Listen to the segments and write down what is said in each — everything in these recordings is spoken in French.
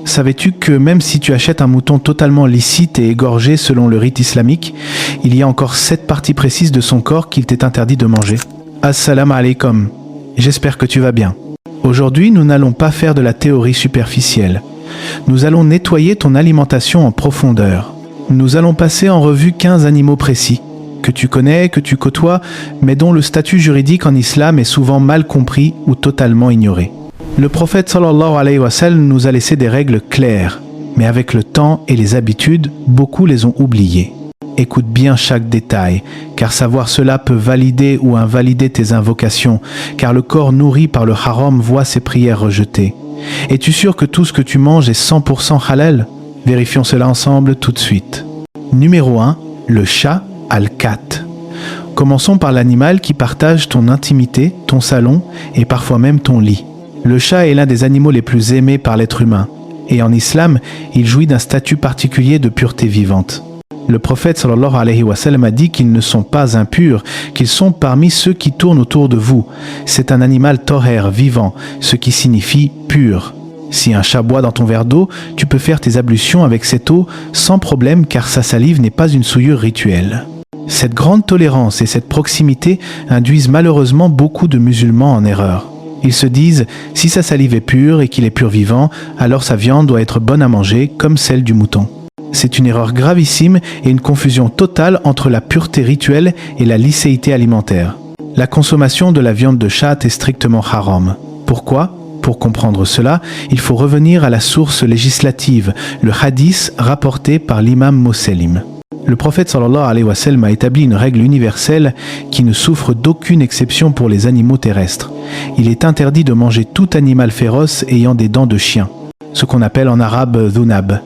Savais-tu que même si tu achètes un mouton totalement licite et égorgé selon le rite islamique, il y a encore 7 parties précises de son corps qu'il t'est interdit de manger? Assalamu alaikum. J'espère que tu vas bien. Aujourd'hui, nous n'allons pas faire de la théorie superficielle. Nous allons nettoyer ton alimentation en profondeur. Nous allons passer en revue 15 animaux précis, que tu connais, que tu côtoies, mais dont le statut juridique en islam est souvent mal compris ou totalement ignoré. Le prophète sallallahu alayhi wa sallam nous a laissé des règles claires, mais avec le temps et les habitudes, beaucoup les ont oubliées. Écoute bien chaque détail, car savoir cela peut valider ou invalider tes invocations, car le corps nourri par le haram voit ses prières rejetées. Es-tu sûr que tout ce que tu manges est 100% halal? Vérifions cela ensemble tout de suite. Numéro 1, le chat al-kat. Commençons par l'animal qui partage ton intimité, ton salon et parfois même ton lit. Le chat est l'un des animaux les plus aimés par l'être humain, et en islam, il jouit d'un statut particulier de pureté vivante. Le prophète sallallahu alayhi wa sallam a dit qu'ils ne sont pas impurs, qu'ils sont parmi ceux qui tournent autour de vous. C'est un animal toher, vivant, ce qui signifie pur. Si un chat boit dans ton verre d'eau, tu peux faire tes ablutions avec cette eau sans problème car sa salive n'est pas une souillure rituelle. Cette grande tolérance et cette proximité induisent malheureusement beaucoup de musulmans en erreur. Ils se disent, si sa salive est pure et qu'il est pur vivant, alors sa viande doit être bonne à manger comme celle du mouton. C'est une erreur gravissime et une confusion totale entre la pureté rituelle et la licéité alimentaire. La consommation de la viande de chat est strictement haram. Pourquoi ? Pour comprendre cela, il faut revenir à la source législative, le hadith rapporté par l'imam Muslim. Le prophète sallallahu alayhi wa sallam a établi une règle universelle qui ne souffre d'aucune exception pour les animaux terrestres. Il est interdit de manger tout animal féroce ayant des dents de chien, ce qu'on appelle en arabe dhunab.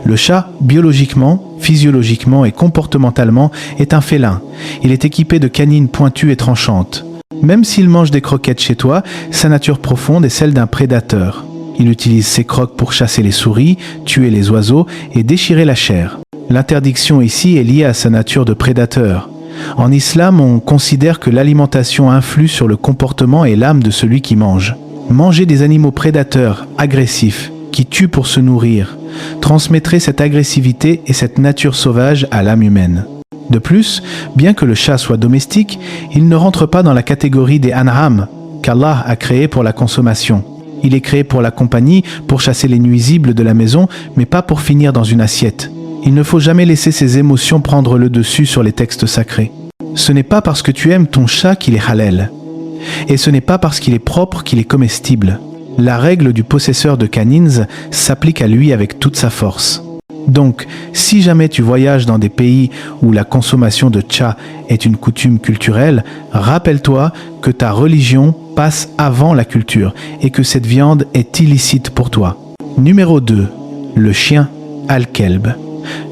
Le chat, biologiquement, physiologiquement et comportementalement, est un félin. Il est équipé de canines pointues et tranchantes. Même s'il mange des croquettes chez toi, sa nature profonde est celle d'un prédateur. Il utilise ses crocs pour chasser les souris, tuer les oiseaux et déchirer la chair. L'interdiction ici est liée à sa nature de prédateur. En islam, on considère que l'alimentation influe sur le comportement et l'âme de celui qui mange. Manger des animaux prédateurs, agressifs, qui tuent pour se nourrir, transmettrait cette agressivité et cette nature sauvage à l'âme humaine. De plus, bien que le chat soit domestique, il ne rentre pas dans la catégorie des an'am, qu'Allah a créé pour la consommation. Il est créé pour la compagnie, pour chasser les nuisibles de la maison, mais pas pour finir dans une assiette. Il ne faut jamais laisser ses émotions prendre le dessus sur les textes sacrés. Ce n'est pas parce que tu aimes ton chat qu'il est halal. Et ce n'est pas parce qu'il est propre qu'il est comestible. La règle du possesseur de canines s'applique à lui avec toute sa force. Donc, si jamais tu voyages dans des pays où la consommation de chat est une coutume culturelle, rappelle-toi que ta religion passe avant la culture et que cette viande est illicite pour toi. Numéro 2. Le chien al-kelb.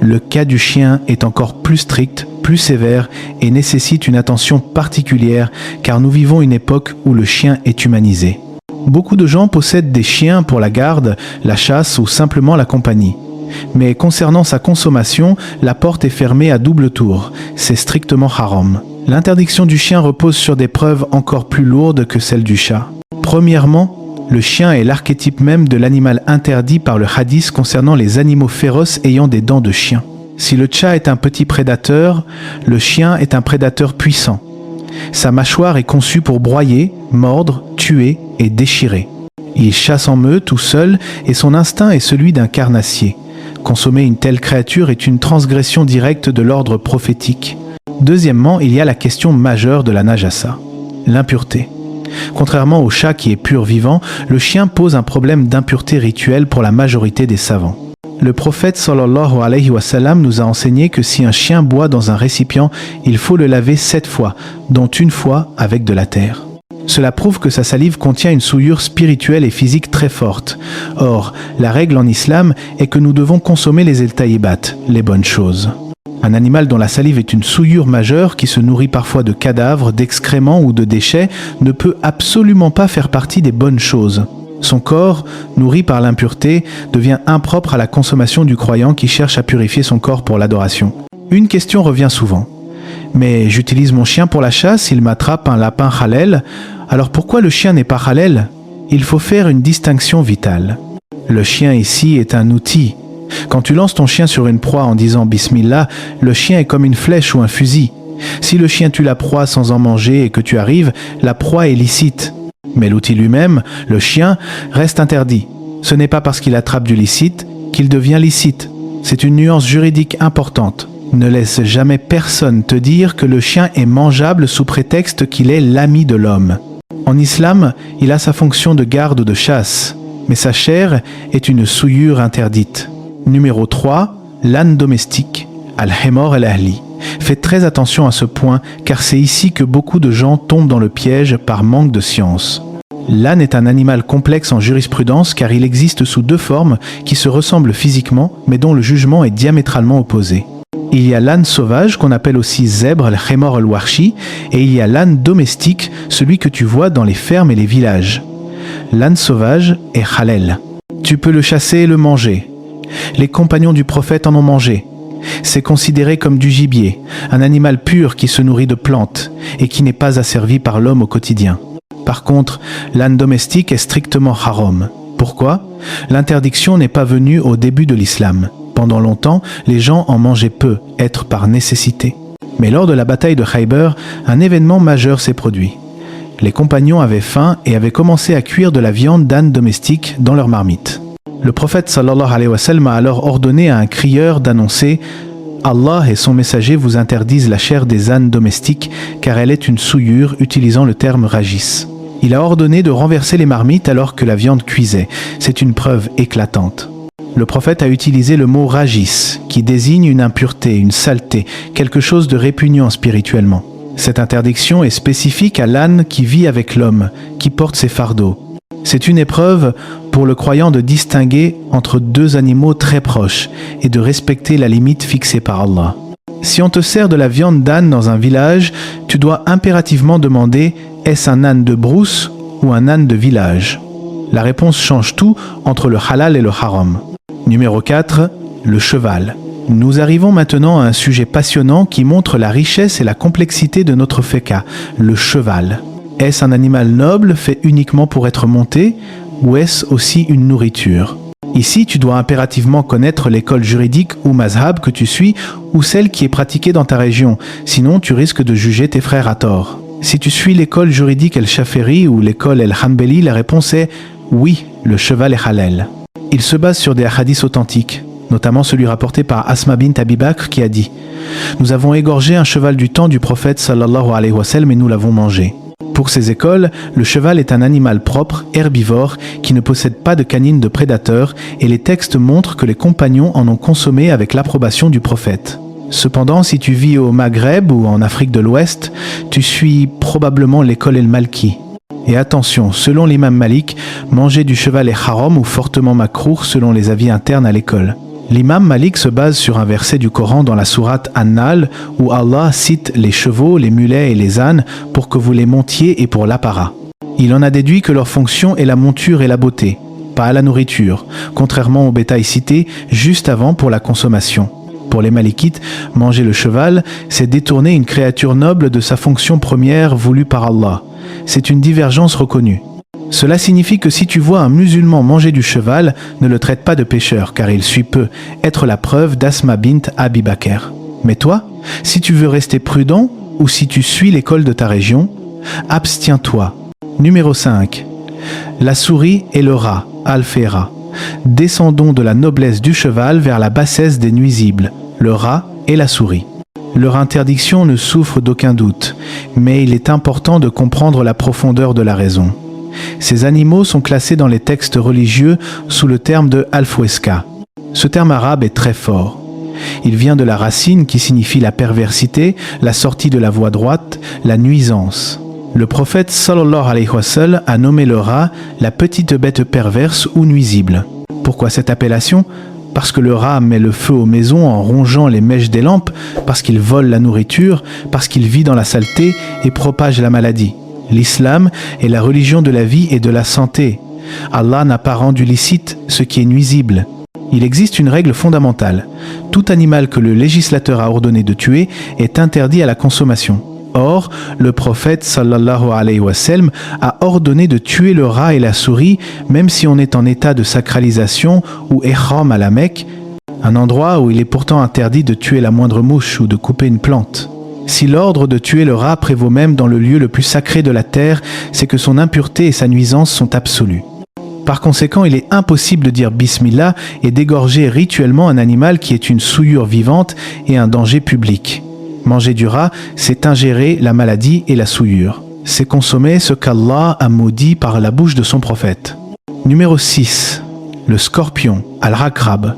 Le cas du chien est encore plus strict, plus sévère et nécessite une attention particulière car nous vivons une époque où le chien est humanisé. Beaucoup de gens possèdent des chiens pour la garde, la chasse ou simplement la compagnie. Mais concernant sa consommation, la porte est fermée à double tour. C'est strictement haram. L'interdiction du chien repose sur des preuves encore plus lourdes que celles du chat. Premièrement, le chien est l'archétype même de l'animal interdit par le hadith concernant les animaux féroces ayant des dents de chien. Si le chat est un petit prédateur, le chien est un prédateur puissant. Sa mâchoire est conçue pour broyer, mordre, tuer et déchirer. Il chasse en meute tout seul et son instinct est celui d'un carnassier. Consommer une telle créature est une transgression directe de l'ordre prophétique. Deuxièmement, il y a la question majeure de la najasa, l'impureté. Contrairement au chat qui est pur vivant, le chien pose un problème d'impureté rituelle pour la majorité des savants. Le prophète sallallahu alayhi wa sallam nous a enseigné que si un chien boit dans un récipient, il faut le laver 7 fois, dont une fois avec de la terre. Cela prouve que sa salive contient une souillure spirituelle et physique très forte. Or, la règle en islam est que nous devons consommer les el-taïbat, les bonnes choses. Un animal dont la salive est une souillure majeure, qui se nourrit parfois de cadavres, d'excréments ou de déchets, ne peut absolument pas faire partie des bonnes choses. Son corps, nourri par l'impureté, devient impropre à la consommation du croyant qui cherche à purifier son corps pour l'adoration. Une question revient souvent. Mais j'utilise mon chien pour la chasse, il m'attrape un lapin halal. Alors pourquoi le chien n'est pas halal ? Il faut faire une distinction vitale. Le chien ici est un outil. Quand tu lances ton chien sur une proie en disant Bismillah, le chien est comme une flèche ou un fusil. Si le chien tue la proie sans en manger et que tu arrives, la proie est licite. Mais l'outil lui-même, le chien, reste interdit. Ce n'est pas parce qu'il attrape du licite qu'il devient licite. C'est une nuance juridique importante. Ne laisse jamais personne te dire que le chien est mangeable sous prétexte qu'il est l'ami de l'homme. En islam, il a sa fonction de garde ou de chasse, mais sa chair est une souillure interdite. Numéro 3, l'âne domestique, al-himar al-ahli. Faites très attention à ce point, car c'est ici que beaucoup de gens tombent dans le piège par manque de science. L'âne est un animal complexe en jurisprudence car il existe sous deux formes qui se ressemblent physiquement, mais dont le jugement est diamétralement opposé. Il y a l'âne sauvage, qu'on appelle aussi zèbre, al-himar al-warshi, et il y a l'âne domestique, celui que tu vois dans les fermes et les villages. L'âne sauvage est halal. Tu peux le chasser et le manger. Les compagnons du prophète en ont mangé. C'est considéré comme du gibier, un animal pur qui se nourrit de plantes et qui n'est pas asservi par l'homme au quotidien. Par contre, l'âne domestique est strictement haram. Pourquoi ? L'interdiction n'est pas venue au début de l'islam. Pendant longtemps, les gens en mangeaient peu, être par nécessité. Mais lors de la bataille de Khaybar, un événement majeur s'est produit. Les compagnons avaient faim et avaient commencé à cuire de la viande d'âne domestique dans leur marmite. Le prophète sallallahu alayhi wa sallam a alors ordonné à un crieur d'annoncer « Allah et son messager vous interdisent la chair des ânes domestiques car elle est une souillure utilisant le terme rajis ». Il a ordonné de renverser les marmites alors que la viande cuisait. C'est une preuve éclatante. Le prophète a utilisé le mot rajis qui désigne une impureté, une saleté, quelque chose de répugnant spirituellement. Cette interdiction est spécifique à l'âne qui vit avec l'homme, qui porte ses fardeaux. C'est une épreuve pour le croyant de distinguer entre deux animaux très proches et de respecter la limite fixée par Allah. Si on te sert de la viande d'âne dans un village, tu dois impérativement demander « est-ce un âne de brousse ou un âne de village ?» La réponse change tout entre le halal et le haram. Numéro 4, le cheval. Nous arrivons maintenant à un sujet passionnant qui montre la richesse et la complexité de notre fiqh, le cheval. Est-ce un animal noble fait uniquement pour être monté ou est-ce aussi une nourriture ? Ici, tu dois impérativement connaître l'école juridique ou mazhab que tu suis ou celle qui est pratiquée dans ta région, sinon tu risques de juger tes frères à tort. Si tu suis l'école juridique El-Shafiri ou l'école El-Hanbali, la réponse est oui, le cheval est halal. Il se base sur des hadiths authentiques, notamment celui rapporté par Asma bint Abi Bakr qui a dit « Nous avons égorgé un cheval du temps du prophète sallallahu alayhi wa sallam et nous l'avons mangé. » Pour ces écoles, le cheval est un animal propre, herbivore, qui ne possède pas de canines de prédateur et les textes montrent que les compagnons en ont consommé avec l'approbation du prophète. Cependant, si tu vis au Maghreb ou en Afrique de l'Ouest, tu suis probablement l'école El-Malki. Et attention, selon l'imam Malik, manger du cheval est haram ou fortement makrouh selon les avis internes à l'école. L'imam Malik se base sur un verset du Coran dans la sourate An-Nahl où Allah cite les chevaux, les mulets et les ânes pour que vous les montiez et pour l'apparat. Il en a déduit que leur fonction est la monture et la beauté, pas la nourriture, contrairement au bétail cité juste avant pour la consommation. Pour les Malikites, manger le cheval, c'est détourner une créature noble de sa fonction première voulue par Allah. C'est une divergence reconnue. Cela signifie que si tu vois un musulman manger du cheval, ne le traite pas de pécheur, car il suit peu, être la preuve d'Asma bint Abi Bakr. Mais toi, si tu veux rester prudent, ou si tu suis l'école de ta région, abstiens-toi. Numéro 5. La souris et le rat, Al-Fera. Descendons de la noblesse du cheval vers la bassesse des nuisibles, le rat et la souris. Leur interdiction ne souffre d'aucun doute, mais il est important de comprendre la profondeur de la raison. Ces animaux sont classés dans les textes religieux sous le terme de al-foueska. Ce terme arabe est très fort. Il vient de la racine qui signifie la perversité, la sortie de la voie droite, la nuisance. Le prophète sallallahu alayhi wa sallam a nommé le rat la petite bête perverse ou nuisible. Pourquoi cette appellation ? Parce que le rat met le feu aux maisons en rongeant les mèches des lampes, parce qu'il vole la nourriture, parce qu'il vit dans la saleté et propage la maladie. L'islam est la religion de la vie et de la santé. Allah n'a pas rendu licite ce qui est nuisible. Il existe une règle fondamentale. Tout animal que le législateur a ordonné de tuer est interdit à la consommation. Or, le prophète sallallahu alayhi wa sallam a ordonné de tuer le rat et la souris même si on est en état de sacralisation ou ihram à la Mecque, un endroit où il est pourtant interdit de tuer la moindre mouche ou de couper une plante. Si l'ordre de tuer le rat prévaut même dans le lieu le plus sacré de la terre, c'est que son impureté et sa nuisance sont absolues. Par conséquent, il est impossible de dire Bismillah et d'égorger rituellement un animal qui est une souillure vivante et un danger public. Manger du rat, c'est ingérer la maladie et la souillure. C'est consommer ce qu'Allah a maudit par la bouche de son prophète. Numéro 6. Le scorpion, al-Raqrab.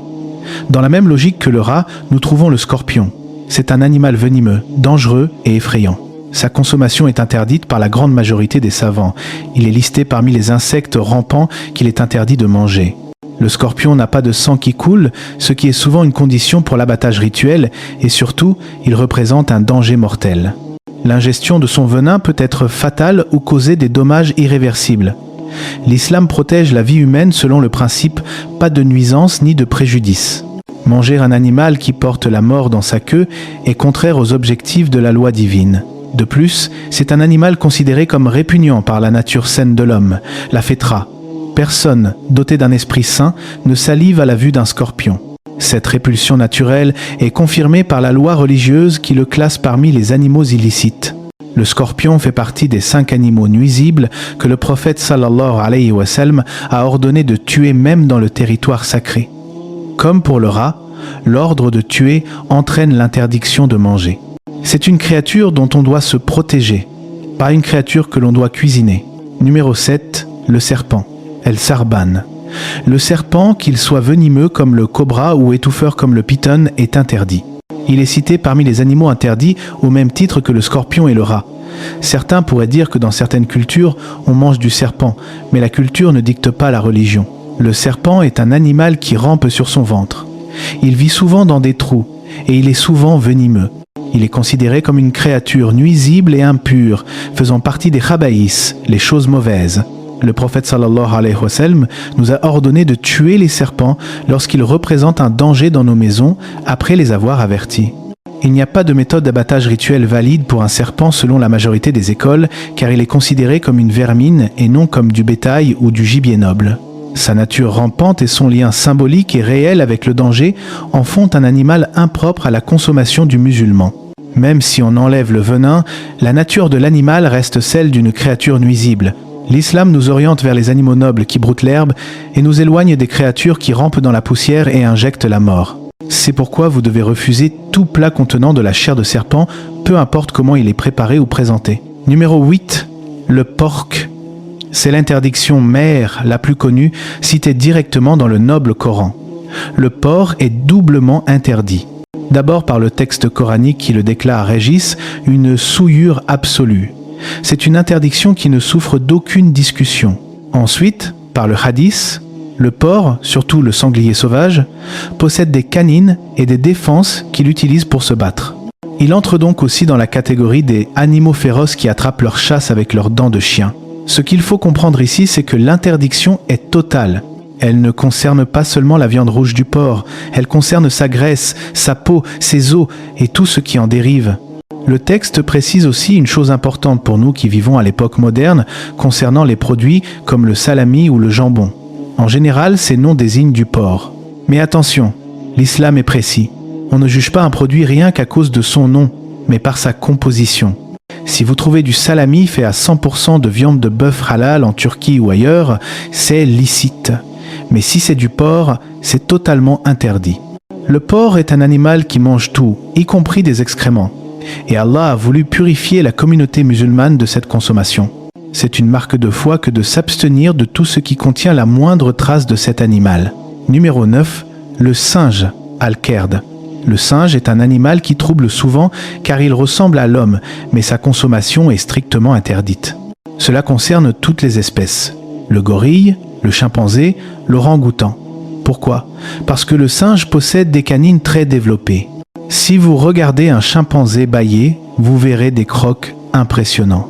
Dans la même logique que le rat, nous trouvons le scorpion. C'est un animal venimeux, dangereux et effrayant. Sa consommation est interdite par la grande majorité des savants. Il est listé parmi les insectes rampants qu'il est interdit de manger. Le scorpion n'a pas de sang qui coule, ce qui est souvent une condition pour l'abattage rituel, et surtout, il représente un danger mortel. L'ingestion de son venin peut être fatale ou causer des dommages irréversibles. L'islam protège la vie humaine selon le principe « pas de nuisance ni de préjudice ». Manger un animal qui porte la mort dans sa queue est contraire aux objectifs de la loi divine. De plus, c'est un animal considéré comme répugnant par la nature saine de l'homme, la fétra. Personne, doté d'un esprit saint, ne salive à la vue d'un scorpion. Cette répulsion naturelle est confirmée par la loi religieuse qui le classe parmi les animaux illicites. Le scorpion fait partie des 5 animaux nuisibles que le prophète sallallahu alayhi wa sallam a ordonné de tuer même dans le territoire sacré. Comme pour le rat, l'ordre de tuer entraîne l'interdiction de manger. C'est une créature dont on doit se protéger, pas une créature que l'on doit cuisiner. Numéro 7, le serpent, El Sarban. Le serpent, qu'il soit venimeux comme le cobra ou étouffeur comme le python, est interdit. Il est cité parmi les animaux interdits au même titre que le scorpion et le rat. Certains pourraient dire que dans certaines cultures, on mange du serpent, mais la culture ne dicte pas la religion. Le serpent est un animal qui rampe sur son ventre. Il vit souvent dans des trous et il est souvent venimeux. Il est considéré comme une créature nuisible et impure, faisant partie des khabaïs, les choses mauvaises. Le prophète sallallahu alayhi wa sallam nous a ordonné de tuer les serpents lorsqu'ils représentent un danger dans nos maisons après les avoir avertis. Il n'y a pas de méthode d'abattage rituel valide pour un serpent selon la majorité des écoles, car il est considéré comme une vermine et non comme du bétail ou du gibier noble. Sa nature rampante et son lien symbolique et réel avec le danger en font un animal impropre à la consommation du musulman. Même si on enlève le venin, la nature de l'animal reste celle d'une créature nuisible. L'islam nous oriente vers les animaux nobles qui broutent l'herbe et nous éloigne des créatures qui rampent dans la poussière et injectent la mort. C'est pourquoi vous devez refuser tout plat contenant de la chair de serpent, peu importe comment il est préparé ou présenté. Numéro 8. Le porc. C'est l'interdiction mère la plus connue, citée directement dans le noble Coran. Le porc est doublement interdit. D'abord par le texte coranique qui le déclare régis, une souillure absolue. C'est une interdiction qui ne souffre d'aucune discussion. Ensuite, par le hadith, le porc, surtout le sanglier sauvage, possède des canines et des défenses qu'il utilise pour se battre. Il entre donc aussi dans la catégorie des animaux féroces qui attrapent leur chasse avec leurs dents de chien. Ce qu'il faut comprendre ici, c'est que l'interdiction est totale. Elle ne concerne pas seulement la viande rouge du porc, elle concerne sa graisse, sa peau, ses os et tout ce qui en dérive. Le texte précise aussi une chose importante pour nous qui vivons à l'époque moderne concernant les produits comme le salami ou le jambon. En général, ces noms désignent du porc. Mais attention, l'islam est précis. On ne juge pas un produit rien qu'à cause de son nom, mais par sa composition. Si vous trouvez du salami fait à 100% de viande de bœuf halal en Turquie ou ailleurs, c'est licite. Mais si c'est du porc, c'est totalement interdit. Le porc est un animal qui mange tout, y compris des excréments. Et Allah a voulu purifier la communauté musulmane de cette consommation. C'est une marque de foi que de s'abstenir de tout ce qui contient la moindre trace de cet animal. Numéro 9. Le singe, al-Qerd. Le singe est un animal qui trouble souvent car il ressemble à l'homme, mais sa consommation est strictement interdite. Cela concerne toutes les espèces. Le gorille, le chimpanzé, l'orang-outan. Pourquoi ? Parce que le singe possède des canines très développées. Si vous regardez un chimpanzé bâiller, vous verrez des crocs impressionnants.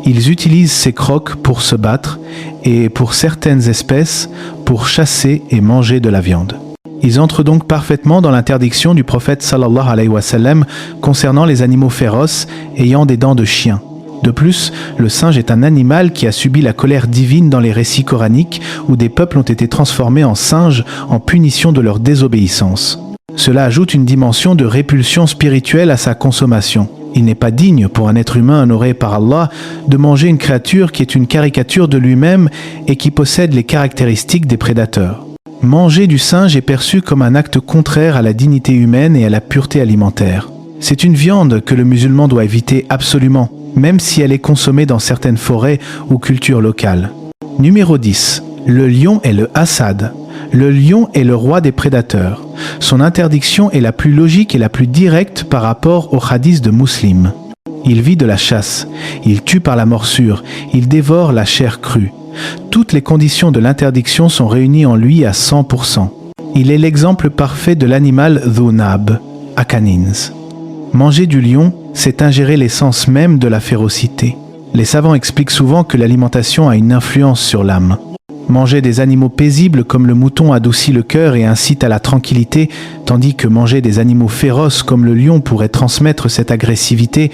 Ils utilisent ces crocs pour se battre et, pour certaines espèces, pour chasser et manger de la viande. Ils entrent donc parfaitement dans l'interdiction du prophète sallallahu alayhi wa sallam concernant les animaux féroces ayant des dents de chien. De plus, le singe est un animal qui a subi la colère divine dans les récits coraniques où des peuples ont été transformés en singes en punition de leur désobéissance. Cela ajoute une dimension de répulsion spirituelle à sa consommation. Il n'est pas digne pour un être humain honoré par Allah de manger une créature qui est une caricature de lui-même et qui possède les caractéristiques des prédateurs. Manger du singe est perçu comme un acte contraire à la dignité humaine et à la pureté alimentaire. C'est une viande que le musulman doit éviter absolument, même si elle est consommée dans certaines forêts ou cultures locales. Numéro 10. Le lion est le Assad. Le lion est le roi des prédateurs. Son interdiction est la plus logique et la plus directe par rapport au hadith de Muslim. Il vit de la chasse, il tue par la morsure, il dévore la chair crue. Toutes les conditions de l'interdiction sont réunies en lui à 100%. Il est l'exemple parfait de l'animal dhunab, à canines. Manger du lion, c'est ingérer l'essence même de la férocité. Les savants expliquent souvent que l'alimentation a une influence sur l'âme. Manger des animaux paisibles comme le mouton adoucit le cœur et incite à la tranquillité, tandis que manger des animaux féroces comme le lion pourrait transmettre cette agressivité,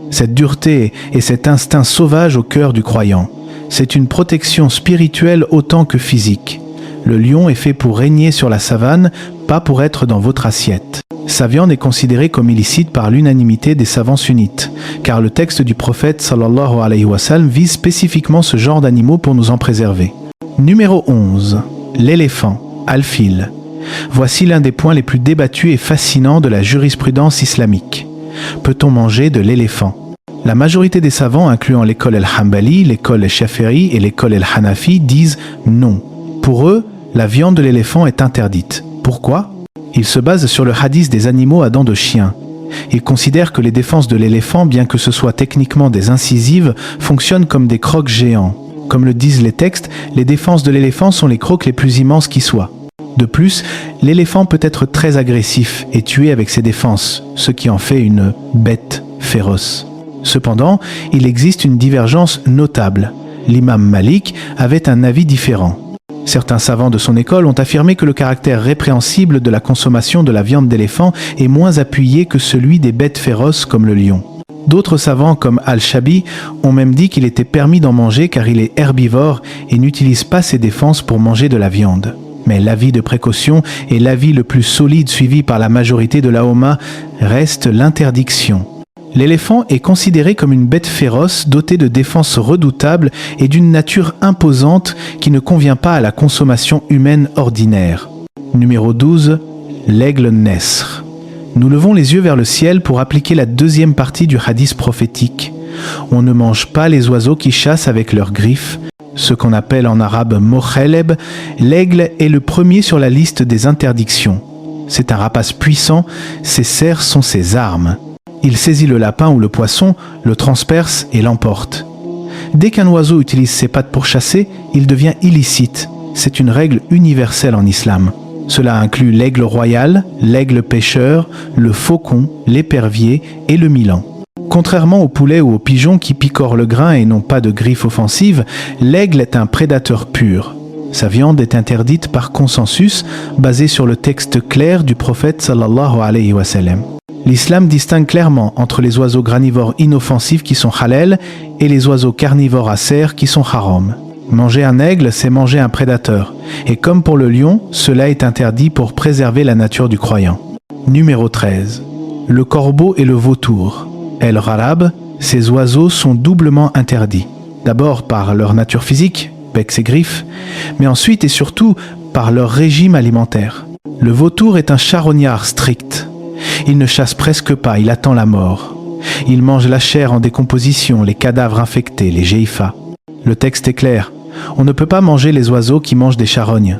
cette dureté et cet instinct sauvage au cœur du croyant. C'est une protection spirituelle autant que physique. Le lion est fait pour régner sur la savane, pas pour être dans votre assiette. Sa viande est considérée comme illicite par l'unanimité des savants sunnites, car le texte du prophète sallallahu alayhi wa sallam vise spécifiquement ce genre d'animaux pour nous en préserver. Numéro 11. L'éléphant, al-fil. Voici l'un des points les plus débattus et fascinants de la jurisprudence islamique. Peut-on manger de l'éléphant ? La majorité des savants, incluant l'école al-Hanbali, l'école al-Shafi'i et l'école al-Hanafi, disent non. Pour eux, la viande de l'éléphant est interdite. Pourquoi ? Ils se basent sur le hadith des animaux à dents de chien. Ils considèrent que les défenses de l'éléphant, bien que ce soit techniquement des incisives, fonctionnent comme des crocs géants. Comme le disent les textes, les défenses de l'éléphant sont les crocs les plus immenses qui soient. De plus, l'éléphant peut être très agressif et tuer avec ses défenses, ce qui en fait une bête féroce. Cependant, il existe une divergence notable. L'imam Malik avait un avis différent. Certains savants de son école ont affirmé que le caractère répréhensible de la consommation de la viande d'éléphant est moins appuyé que celui des bêtes féroces comme le lion. D'autres savants comme Al-Shabi ont même dit qu'il était permis d'en manger car il est herbivore et n'utilise pas ses défenses pour manger de la viande. Mais l'avis de précaution et l'avis le plus solide suivi par la majorité de la Ummah reste l'interdiction. L'éléphant est considéré comme une bête féroce dotée de défenses redoutables et d'une nature imposante qui ne convient pas à la consommation humaine ordinaire. Numéro 12. L'aigle Nesr. Nous levons les yeux vers le ciel pour appliquer la deuxième partie du hadith prophétique. On ne mange pas les oiseaux qui chassent avec leurs griffes. Ce qu'on appelle en arabe mokheleb, l'aigle est le premier sur la liste des interdictions. C'est un rapace puissant, ses serres sont ses armes. Il saisit le lapin ou le poisson, le transperce et l'emporte. Dès qu'un oiseau utilise ses pattes pour chasser, il devient illicite. C'est une règle universelle en islam. Cela inclut l'aigle royal, l'aigle pêcheur, le faucon, l'épervier et le milan. Contrairement au poulet ou au pigeon qui picorent le grain et n'ont pas de griffes offensives, l'aigle est un prédateur pur. Sa viande est interdite par consensus, basé sur le texte clair du prophète sallallahu alayhi wa sallam. L'islam distingue clairement entre les oiseaux granivores inoffensifs qui sont halal et les oiseaux carnivores à serre qui sont haram. Manger un aigle, c'est manger un prédateur. Et comme pour le lion, cela est interdit pour préserver la nature du croyant. Numéro 13. Le corbeau et le vautour. El Rarab, ces oiseaux sont doublement interdits. D'abord par leur nature physique, becs et griffes, mais ensuite et surtout par leur régime alimentaire. Le vautour est un charognard strict. Il ne chasse presque pas, il attend la mort. Il mange la chair en décomposition, les cadavres infectés, les géifas. Le texte est clair. On ne peut pas manger les oiseaux qui mangent des charognes.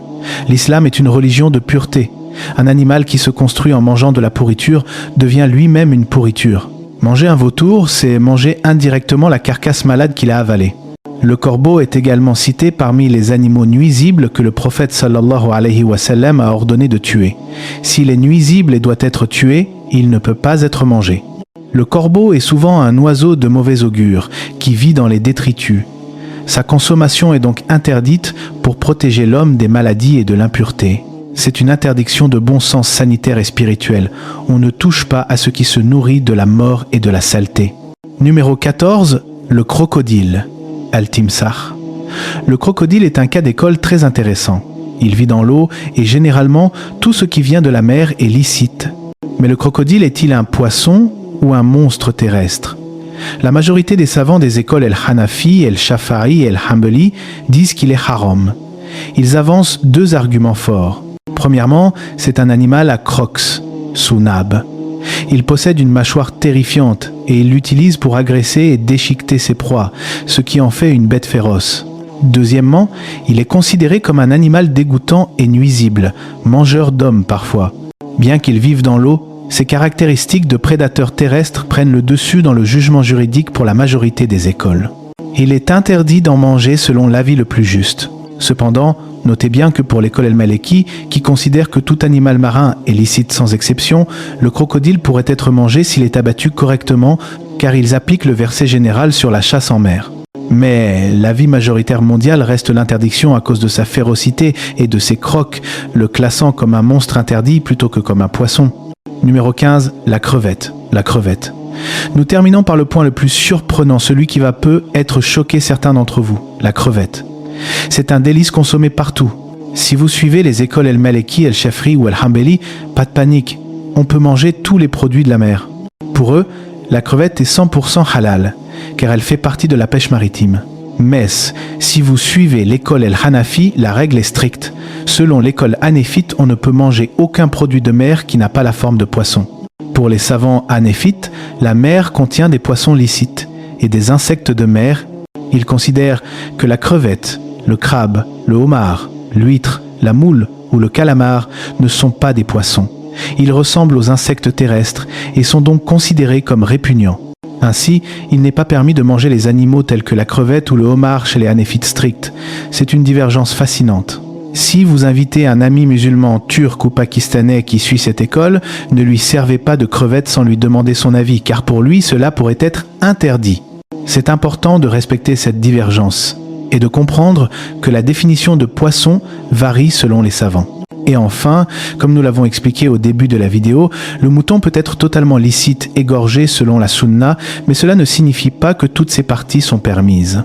L'islam est une religion de pureté. Un animal qui se construit en mangeant de la pourriture devient lui-même une pourriture. Manger un vautour, c'est manger indirectement la carcasse malade qu'il a avalée. Le corbeau est également cité parmi les animaux nuisibles que le prophète sallallahu alayhi wa sallam a ordonné de tuer. S'il est nuisible et doit être tué, il ne peut pas être mangé. Le corbeau est souvent un oiseau de mauvais augure qui vit dans les détritus. Sa consommation est donc interdite pour protéger l'homme des maladies et de l'impureté. C'est une interdiction de bon sens sanitaire et spirituel. On ne touche pas à ce qui se nourrit de la mort et de la saleté. Numéro 14, le crocodile, Al-Timsah. Le crocodile est un cas d'école très intéressant. Il vit dans l'eau et généralement, tout ce qui vient de la mer est licite. Mais le crocodile est-il un poisson ou un monstre terrestre? La majorité des savants des écoles El-Hanafi, El-Shafi'i et El-Hanbali disent qu'il est haram. Ils avancent deux arguments forts. Premièrement, c'est un animal à crocs, sunab. Il possède une mâchoire terrifiante et il l'utilise pour agresser et déchiqueter ses proies, ce qui en fait une bête féroce. Deuxièmement, il est considéré comme un animal dégoûtant et nuisible, mangeur d'hommes parfois. Bien qu'il vive dans l'eau, ses caractéristiques de prédateur terrestre prennent le dessus dans le jugement juridique pour la majorité des écoles. Il est interdit d'en manger selon l'avis le plus juste. Cependant, notez bien que pour l'école El-Maliki, qui considère que tout animal marin est licite sans exception, le crocodile pourrait être mangé s'il est abattu correctement, car ils appliquent le verset général sur la chasse en mer. Mais l'avis majoritaire mondial reste l'interdiction à cause de sa férocité et de ses crocs, le classant comme un monstre interdit plutôt que comme un poisson. Numéro 15, la crevette. La crevette. Nous terminons par le point le plus surprenant, celui qui va peu être choquer certains d'entre vous, la crevette. C'est un délice consommé partout. Si vous suivez les écoles El-Maliki, El-Shafi'i ou El-Hanbali, pas de panique, on peut manger tous les produits de la mer. Pour eux, la crevette est 100% halal, car elle fait partie de la pêche maritime. Mais si vous suivez l'école El-Hanafi, la règle est stricte. Selon l'école hanéfite, on ne peut manger aucun produit de mer qui n'a pas la forme de poisson. Pour les savants hanéfites, la mer contient des poissons licites et des insectes de mer. Ils considèrent que la crevette, le crabe, le homard, l'huître, la moule ou le calamar ne sont pas des poissons. Ils ressemblent aux insectes terrestres et sont donc considérés comme répugnants. Ainsi, il n'est pas permis de manger les animaux tels que la crevette ou le homard chez les hanéfites stricts. C'est une divergence fascinante. Si vous invitez un ami musulman turc ou pakistanais qui suit cette école, ne lui servez pas de crevettes sans lui demander son avis, car pour lui, cela pourrait être interdit. C'est important de respecter cette divergence et de comprendre que la définition de poisson varie selon les savants. Et enfin, comme nous l'avons expliqué au début de la vidéo, le mouton peut être totalement licite, égorgé selon la sunna, mais cela ne signifie pas que toutes ces parties sont permises.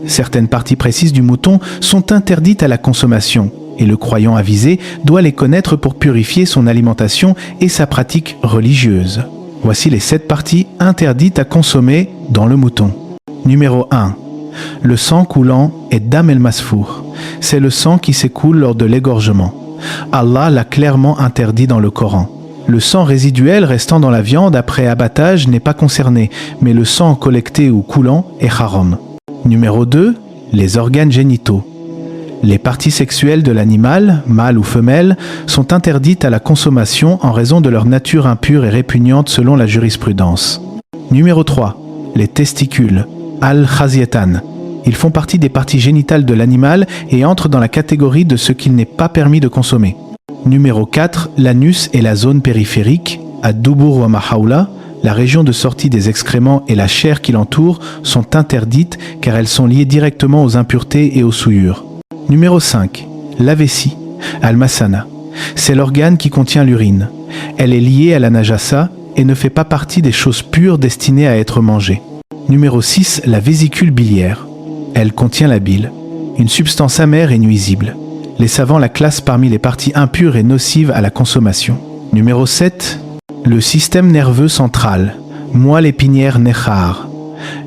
Certaines parties précises du mouton sont interdites à la consommation, et le croyant avisé doit les connaître pour purifier son alimentation et sa pratique religieuse. Voici les 7 parties interdites à consommer dans le mouton. Numéro 1. Le sang coulant est dam el-masfour. C'est le sang qui s'écoule lors de l'égorgement. Allah l'a clairement interdit dans le Coran. Le sang résiduel restant dans la viande après abattage n'est pas concerné, mais le sang collecté ou coulant est haram. Numéro 2. Les organes génitaux. Les parties sexuelles de l'animal, mâle ou femelle, sont interdites à la consommation en raison de leur nature impure et répugnante selon la jurisprudence. Numéro 3. Les testicules, al-khazietan. Ils font partie des parties génitales de l'animal et entrent dans la catégorie de ce qu'il n'est pas permis de consommer. Numéro 4. L'anus et la zone périphérique, ad-dubur wa mahaoula. La région de sortie des excréments et la chair qui l'entoure sont interdites car elles sont liées directement aux impuretés et aux souillures. Numéro 5. La vessie, al-masana. C'est l'organe qui contient l'urine. Elle est liée à la najasa et ne fait pas partie des choses pures destinées à être mangées. Numéro 6. La vésicule biliaire. Elle contient la bile, une substance amère et nuisible. Les savants la classent parmi les parties impures et nocives à la consommation. Numéro 7. Le système nerveux central, moelle épinière nechar.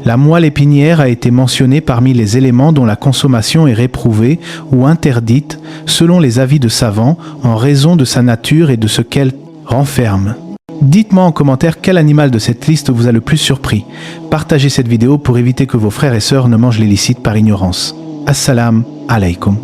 La moelle épinière a été mentionnée parmi les éléments dont la consommation est réprouvée ou interdite selon les avis de savants en raison de sa nature et de ce qu'elle renferme. Dites-moi en commentaire quel animal de cette liste vous a le plus surpris. Partagez cette vidéo pour éviter que vos frères et sœurs ne mangent l'illicite par ignorance. Assalamu alaikum.